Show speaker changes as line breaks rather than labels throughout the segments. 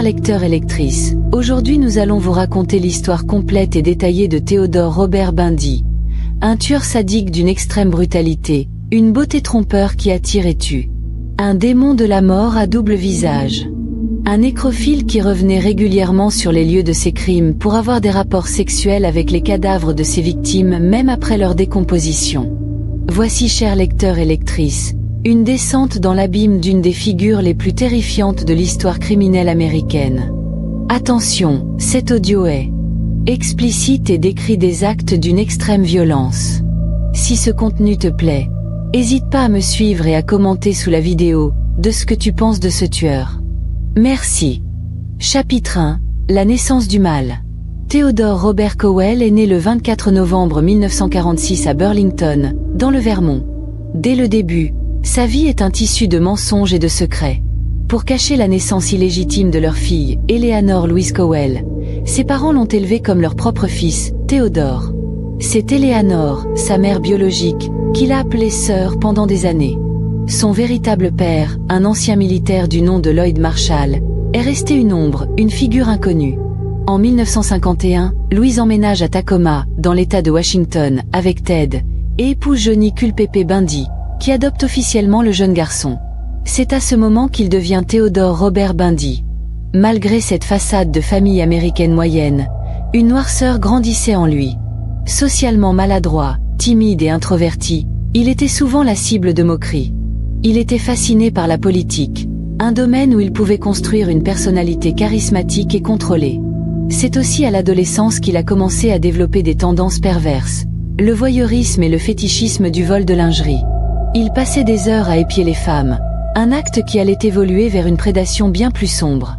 Chers lecteurs et lectrices, aujourd'hui nous allons vous raconter l'histoire complète et détaillée de Theodore Robert Bundy. Un tueur sadique d'une extrême brutalité, une beauté trompeur qui attire et tue. Un démon de la mort à double visage. Un nécrophile qui revenait régulièrement sur les lieux de ses crimes pour avoir des rapports sexuels avec les cadavres de ses victimes même après leur décomposition. Voici, chers lecteurs et lectrices, une descente dans l'abîme d'une des figures les plus terrifiantes de l'histoire criminelle américaine. Attention, cet audio est explicite et décrit des actes d'une extrême violence. Si ce contenu te plaît, n'hésite pas à me suivre et à commenter sous la vidéo, de ce que tu penses de ce tueur. Merci. Chapitre 1, la naissance du mal. Theodore Robert Cowell est né le 24 novembre 1946 à Burlington, dans le Vermont. Dès le début, sa vie est un tissu de mensonges et de secrets. Pour cacher la naissance illégitime de leur fille, Eleanor Louise Cowell, ses parents l'ont élevé comme leur propre fils, Theodore. C'est Eleanor, sa mère biologique, qu'il a appelée sœur pendant des années. Son véritable père, un ancien militaire du nom de Lloyd Marshall, est resté une ombre, une figure inconnue. En 1951, Louise emménage à Tacoma, dans l'État de Washington, avec Ted, et épouse Johnny Culpeper Bundy, qui adopte officiellement le jeune garçon. C'est à ce moment qu'il devient Theodore Robert Bundy. Malgré cette façade de famille américaine moyenne, une noirceur grandissait en lui. Socialement maladroit, timide et introverti, il était souvent la cible de moqueries. Il était fasciné par la politique, un domaine où il pouvait construire une personnalité charismatique et contrôlée. C'est aussi à l'adolescence qu'il a commencé à développer des tendances perverses, le voyeurisme et le fétichisme du vol de lingerie. Il passait des heures à épier les femmes, un acte qui allait évoluer vers une prédation bien plus sombre.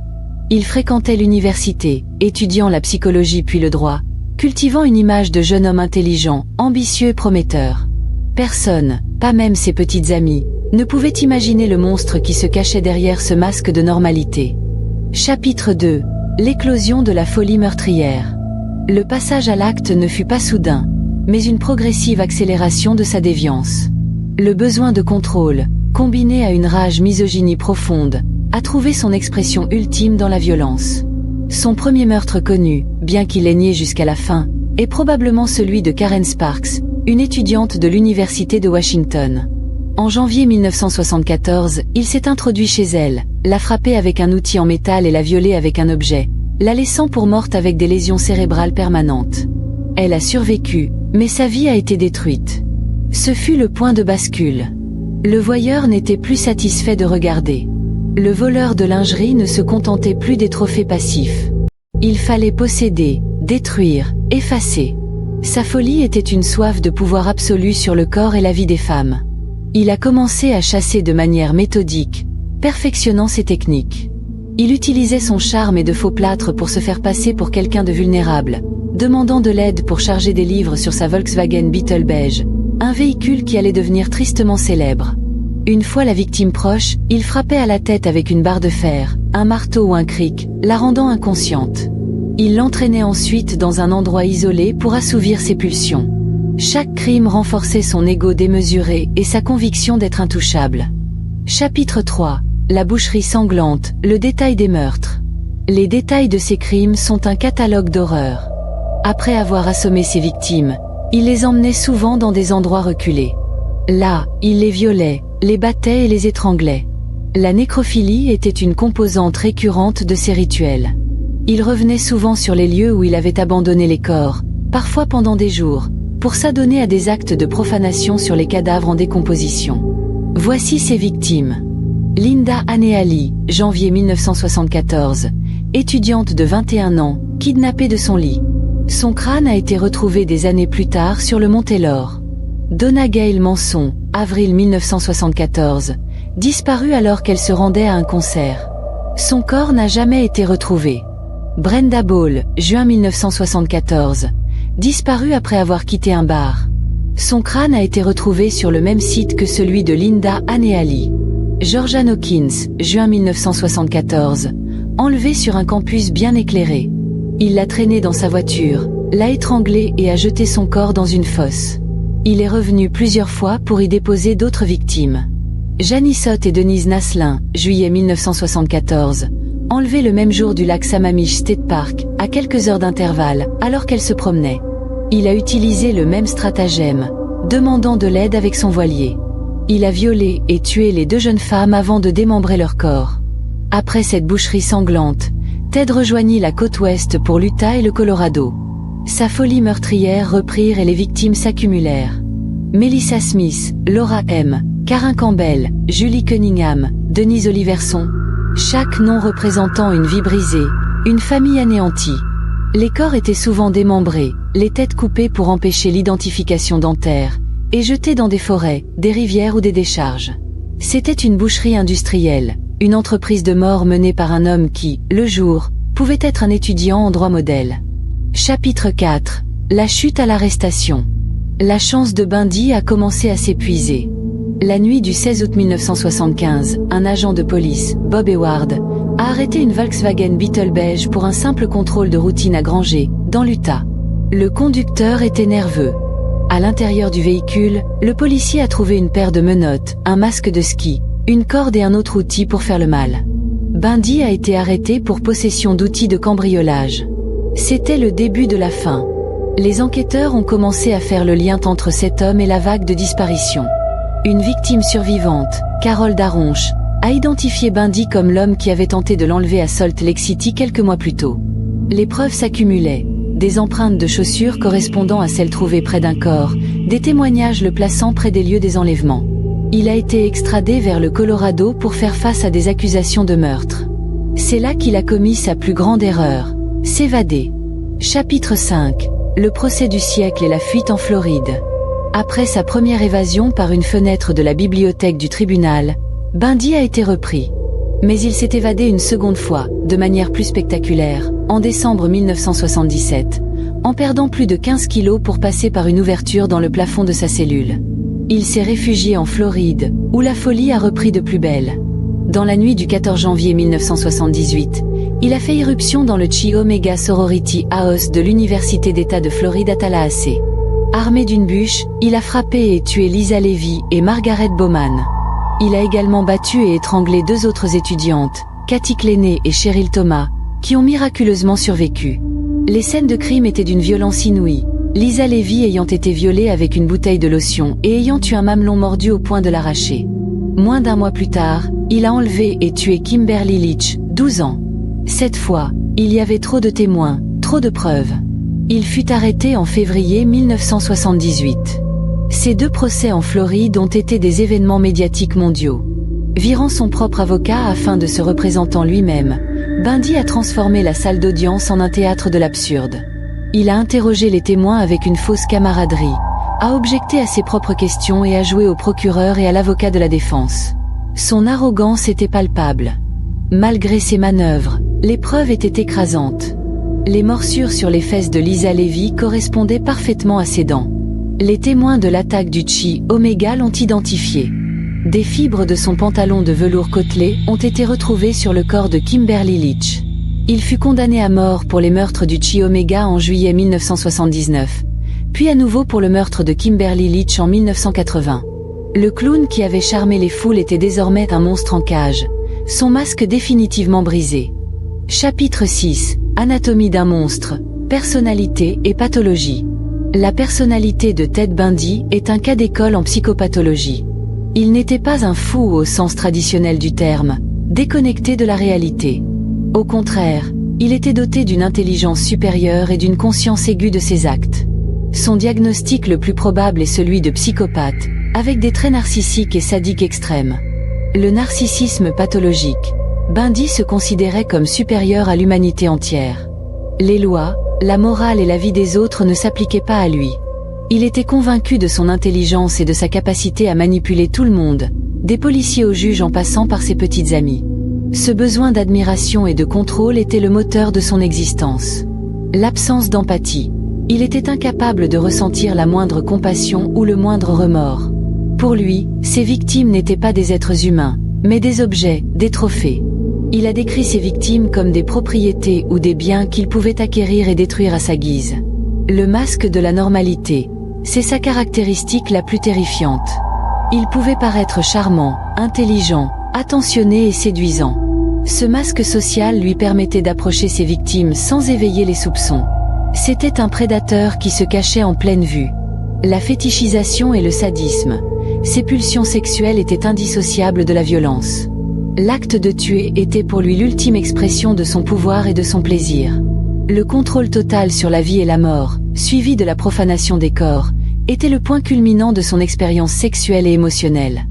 Il fréquentait l'université, étudiant la psychologie puis le droit, cultivant une image de jeune homme intelligent, ambitieux et prometteur. Personne, pas même ses petites amies, ne pouvait imaginer le monstre qui se cachait derrière ce masque de normalité. Chapitre 2. L'éclosion de la folie meurtrière. Le passage à l'acte ne fut pas soudain, mais une progressive accélération de sa déviance. Le besoin de contrôle, combiné à une rage misogynie profonde, a trouvé son expression ultime dans la violence. Son premier meurtre connu, bien qu'il ait nié jusqu'à la fin, est probablement celui de Karen Sparks, une étudiante de l'Université de Washington. En janvier 1974, il s'est introduit chez elle, l'a frappée avec un outil en métal et l'a violée avec un objet, la laissant pour morte avec des lésions cérébrales permanentes. Elle a survécu, mais sa vie a été détruite. Ce fut le point de bascule. Le voyeur n'était plus satisfait de regarder. Le voleur de lingerie ne se contentait plus des trophées passifs. Il fallait posséder, détruire, effacer. Sa folie était une soif de pouvoir absolu sur le corps et la vie des femmes. Il a commencé à chasser de manière méthodique, perfectionnant ses techniques. Il utilisait son charme et de faux plâtres pour se faire passer pour quelqu'un de vulnérable, demandant de l'aide pour charger des livres sur sa Volkswagen Beetle beige, un véhicule qui allait devenir tristement célèbre. Une fois la victime proche, il frappait à la tête avec une barre de fer, un marteau ou un cric, la rendant inconsciente. Il l'entraînait ensuite dans un endroit isolé pour assouvir ses pulsions. Chaque crime renforçait son ego démesuré et sa conviction d'être intouchable. Chapitre 3. La boucherie sanglante, le détail des meurtres. Les détails de ces crimes sont un catalogue d'horreur. Après avoir assommé ses victimes, il les emmenait souvent dans des endroits reculés. Là, il les violait, les battait et les étranglait. La nécrophilie était une composante récurrente de ces rituels. Il revenait souvent sur les lieux où il avait abandonné les corps, parfois pendant des jours, pour s'adonner à des actes de profanation sur les cadavres en décomposition. Voici ses victimes. Linda Aneali, janvier 1974, étudiante de 21 ans, kidnappée de son lit. Son crâne a été retrouvé des années plus tard sur le mont Taylor. Donna Gail Manson, avril 1974, disparue alors qu'elle se rendait à un concert. Son corps n'a jamais été retrouvé. Brenda Ball, juin 1974, disparue après avoir quitté un bar. Son crâne a été retrouvé sur le même site que celui de Linda Aneali. Georgian Hawkins, juin 1974, enlevée sur un campus bien éclairé. Il l'a traînée dans sa voiture, l'a étranglée et a jeté son corps dans une fosse. Il est revenu plusieurs fois pour y déposer d'autres victimes. Janice Ott et Denise Naslin, juillet 1974, enlevée le même jour du lac Sammamish State Park, à quelques heures d'intervalle, alors qu'elle se promenait. Il a utilisé le même stratagème, demandant de l'aide avec son voilier. Il a violé et tué les 2 jeunes femmes avant de démembrer leur corps. Après cette boucherie sanglante, Ted rejoignit la côte ouest pour l'Utah et le Colorado. Sa folie meurtrière reprirent et les victimes s'accumulèrent. Melissa Smith, Laura M., Karen Campbell, Julie Cunningham, Denise Oliverson, chaque nom représentant une vie brisée, une famille anéantie. Les corps étaient souvent démembrés, les têtes coupées pour empêcher l'identification dentaire, et jetés dans des forêts, des rivières ou des décharges. C'était une boucherie industrielle, une entreprise de mort menée par un homme qui, le jour, pouvait être un étudiant en droit modèle. Chapitre 4. La chute à l'arrestation. La chance de Bundy a commencé à s'épuiser. La nuit du 16 août 1975, un agent de police, Bob Eward, a arrêté une Volkswagen Beetle beige pour un simple contrôle de routine à Granger, dans l'Utah. Le conducteur était nerveux. À l'intérieur du véhicule, le policier a trouvé une paire de menottes, un masque de ski, une corde et un autre outil pour faire le mal. Bundy a été arrêté pour possession d'outils de cambriolage. C'était le début de la fin. Les enquêteurs ont commencé à faire le lien entre cet homme et la vague de disparitions. Une victime survivante, Carol Daronche, a identifié Bundy comme l'homme qui avait tenté de l'enlever à Salt Lake City quelques mois plus tôt. Les preuves s'accumulaient, des empreintes de chaussures correspondant à celles trouvées près d'un corps, des témoignages le plaçant près des lieux des enlèvements. Il a été extradé vers le Colorado pour faire face à des accusations de meurtre. C'est là qu'il a commis sa plus grande erreur, s'évader. Chapitre 5. Le procès du siècle et la fuite en Floride. Après sa première évasion par une fenêtre de la bibliothèque du tribunal, Bundy a été repris. Mais il s'est évadé une seconde fois, de manière plus spectaculaire, en décembre 1977, en perdant plus de 15 kilos pour passer par une ouverture dans le plafond de sa cellule. Il s'est réfugié en Floride, où la folie a repris de plus belle. Dans la nuit du 14 janvier 1978, il a fait irruption dans le Chi Omega Sorority House de l'Université d'État de Floride à Tallahassee. Armé d'une bûche, il a frappé et tué Lisa Levy et Margaret Bowman. Il a également battu et étranglé 2 autres étudiantes, Kathy Clenay et Cheryl Thomas, qui ont miraculeusement survécu. Les scènes de crime étaient d'une violence inouïe, Lisa Levy ayant été violée avec une bouteille de lotion et ayant eu un mamelon mordu au point de l'arracher. Moins d'1 mois plus tard, il a enlevé et tué Kimberly Leach, 12 ans. Cette fois, il y avait trop de témoins, trop de preuves. Il fut arrêté en février 1978. Ces 2 procès en Floride ont été des événements médiatiques mondiaux. Virant son propre avocat afin de se représenter lui-même, Bundy a transformé la salle d'audience en un théâtre de l'absurde. Il a interrogé les témoins avec une fausse camaraderie, a objecté à ses propres questions et a joué au procureur et à l'avocat de la défense. Son arrogance était palpable. Malgré ses manœuvres, les preuves étaient écrasantes. Les morsures sur les fesses de Lisa Levy correspondaient parfaitement à ses dents. Les témoins de l'attaque du Chi Omega l'ont identifié. Des fibres de son pantalon de velours côtelé ont été retrouvées sur le corps de Kimberly Leach. Il fut condamné à mort pour les meurtres du Chi Omega en juillet 1979, puis à nouveau pour le meurtre de Kimberly Leach en 1980. Le clown qui avait charmé les foules était désormais un monstre en cage, son masque définitivement brisé. Chapitre 6. Anatomie d'un monstre, personnalité et pathologie. La personnalité de Ted Bundy est un cas d'école en psychopathologie. Il n'était pas un fou au sens traditionnel du terme, déconnecté de la réalité. Au contraire, il était doté d'une intelligence supérieure et d'une conscience aiguë de ses actes. Son diagnostic le plus probable est celui de psychopathe, avec des traits narcissiques et sadiques extrêmes. Le narcissisme pathologique. Bundy se considérait comme supérieur à l'humanité entière. Les lois, la morale et la vie des autres ne s'appliquaient pas à lui. Il était convaincu de son intelligence et de sa capacité à manipuler tout le monde, des policiers aux juges en passant par ses petites amies. Ce besoin d'admiration et de contrôle était le moteur de son existence. L'absence d'empathie. Il était incapable de ressentir la moindre compassion ou le moindre remords. Pour lui, ses victimes n'étaient pas des êtres humains, mais des objets, des trophées. Il a décrit ses victimes comme des propriétés ou des biens qu'il pouvait acquérir et détruire à sa guise. Le masque de la normalité, c'est sa caractéristique la plus terrifiante. Il pouvait paraître charmant, intelligent, attentionné et séduisant. Ce masque social lui permettait d'approcher ses victimes sans éveiller les soupçons. C'était un prédateur qui se cachait en pleine vue. La fétichisation et le sadisme. Ses pulsions sexuelles étaient indissociables de la violence. L'acte de tuer était pour lui l'ultime expression de son pouvoir et de son plaisir. Le contrôle total sur la vie et la mort, suivi de la profanation des corps, était le point culminant de son expérience sexuelle et émotionnelle.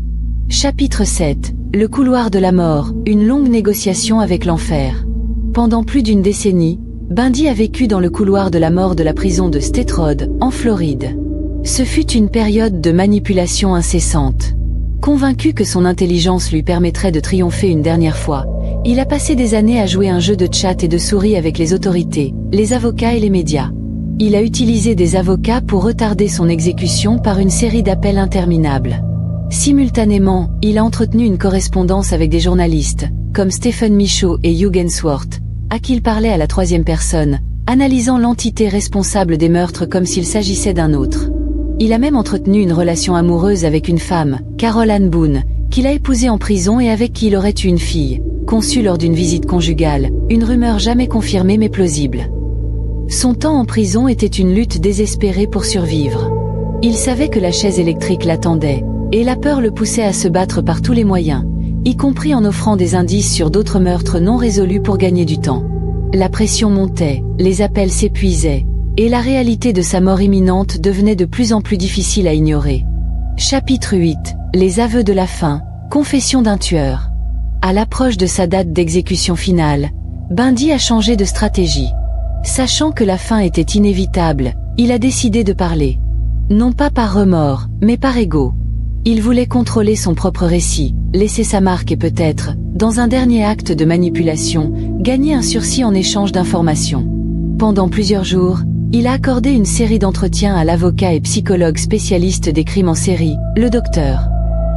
Chapitre 7. Le couloir de la mort, une longue négociation avec l'enfer. Pendant plus d'une décennie, Bundy a vécu dans le couloir de la mort de la prison de State en Floride. Ce fut une période de manipulation incessante. Convaincu que son intelligence lui permettrait de triompher une dernière fois, il a passé des années à jouer un jeu de chat et de souris avec les autorités, les avocats et les médias. Il a utilisé des avocats pour retarder son exécution par une série d'appels interminables. Simultanément, il a entretenu une correspondance avec des journalistes, comme Stephen Michaud et Hugh Gensworth, à qui il parlait à la troisième personne, analysant l'entité responsable des meurtres comme s'il s'agissait d'un autre. Il a même entretenu une relation amoureuse avec une femme, Carol Ann Boone, qu'il a épousée en prison et avec qui il aurait eu une fille, conçue lors d'une visite conjugale, une rumeur jamais confirmée mais plausible. Son temps en prison était une lutte désespérée pour survivre. Il savait que la chaise électrique l'attendait, et la peur le poussait à se battre par tous les moyens, y compris en offrant des indices sur d'autres meurtres non résolus pour gagner du temps. La pression montait, les appels s'épuisaient, et la réalité de sa mort imminente devenait de plus en plus difficile à ignorer. Chapitre 8. Les aveux de la fin, confession d'un tueur. À l'approche de sa date d'exécution finale, Bundy a changé de stratégie. Sachant que la fin était inévitable, il a décidé de parler. Non pas par remords, mais par ego. Il voulait contrôler son propre récit, laisser sa marque et peut-être, dans un dernier acte de manipulation, gagner un sursis en échange d'informations. Pendant plusieurs jours, il a accordé une série d'entretiens à l'avocat et psychologue spécialiste des crimes en série, le docteur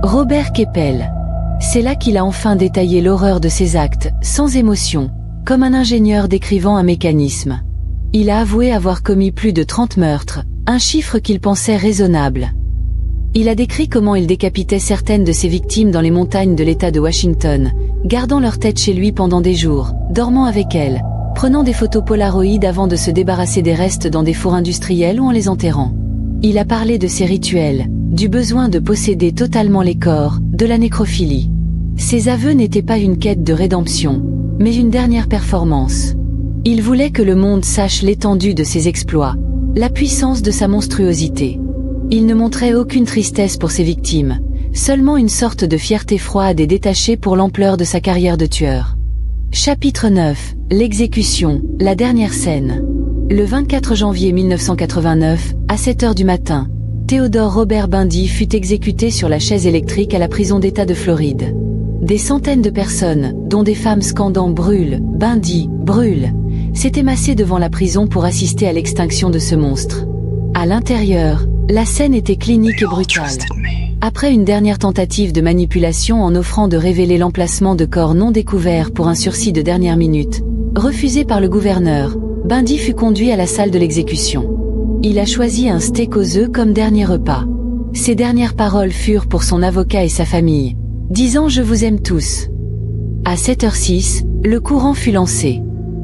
Robert Keppel. C'est là qu'il a enfin détaillé l'horreur de ses actes, sans émotion, comme un ingénieur décrivant un mécanisme. Il a avoué avoir commis plus de 30 meurtres, un chiffre qu'il pensait raisonnable. Il a décrit comment il décapitait certaines de ses victimes dans les montagnes de l'État de Washington, gardant leur tête chez lui pendant des jours, dormant avec elles, prenant des photos Polaroid avant de se débarrasser des restes dans des fours industriels ou en les enterrant. Il a parlé de ses rituels, du besoin de posséder totalement les corps, de la nécrophilie. Ses aveux n'étaient pas une quête de rédemption, mais une dernière performance. Il voulait que le monde sache l'étendue de ses exploits, la puissance de sa monstruosité. Il ne montrait aucune tristesse pour ses victimes, seulement une sorte de fierté froide et détachée pour l'ampleur de sa carrière de tueur. Chapitre 9. L'exécution, la dernière scène. Le 24 janvier 1989, à 7 heures du matin, Theodore Robert Bundy fut exécuté sur la chaise électrique à la prison d'État de Floride. Des centaines de personnes, dont des femmes scandant « Brûle, Bundy, brûle !» s'étaient massées devant la prison pour assister à l'extinction de ce monstre. À l'intérieur, la scène était clinique et brutale. Après une dernière tentative de manipulation en offrant de révéler l'emplacement de corps non découverts pour un sursis de dernière minute, refusé par le gouverneur, Bundy fut conduit à la salle de l'exécution. Il a choisi un steak aux œufs comme dernier repas. Ses dernières paroles furent pour son avocat et sa famille, disant « Je vous aime tous ». À 7h06, le courant fut lancé.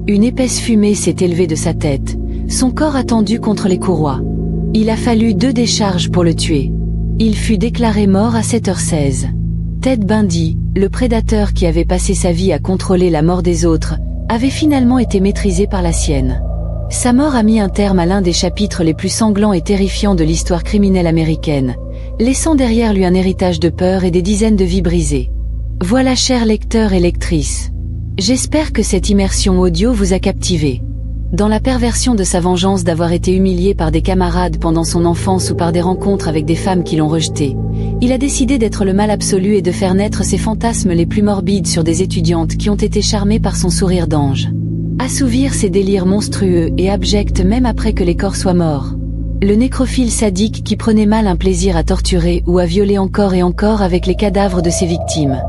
Une épaisse fumée s'est élevée de sa tête, son corps a tendu contre les courroies. Il a fallu 2 décharges pour le tuer. Il fut déclaré mort à 7h16. Ted Bundy, le prédateur qui avait passé sa vie à contrôler la mort des autres, avait finalement été maîtrisé par la sienne. Sa mort a mis un terme à l'un des chapitres les plus sanglants et terrifiants de l'histoire criminelle américaine, laissant derrière lui un héritage de peur et des dizaines de vies brisées. Voilà, chers lecteurs et lectrices. J'espère que cette immersion audio vous a captivé. Dans la perversion de sa vengeance d'avoir été humilié par des camarades pendant son enfance ou par des rencontres avec des femmes qui l'ont rejeté, il a décidé d'être le mal absolu et de faire naître ses fantasmes les plus morbides sur des étudiantes qui ont été charmées par son sourire d'ange. Assouvir ses délires monstrueux et abjects même après que les corps soient morts. Le nécrophile sadique qui prenait mal un plaisir à torturer ou à violer encore et encore avec les cadavres de ses victimes.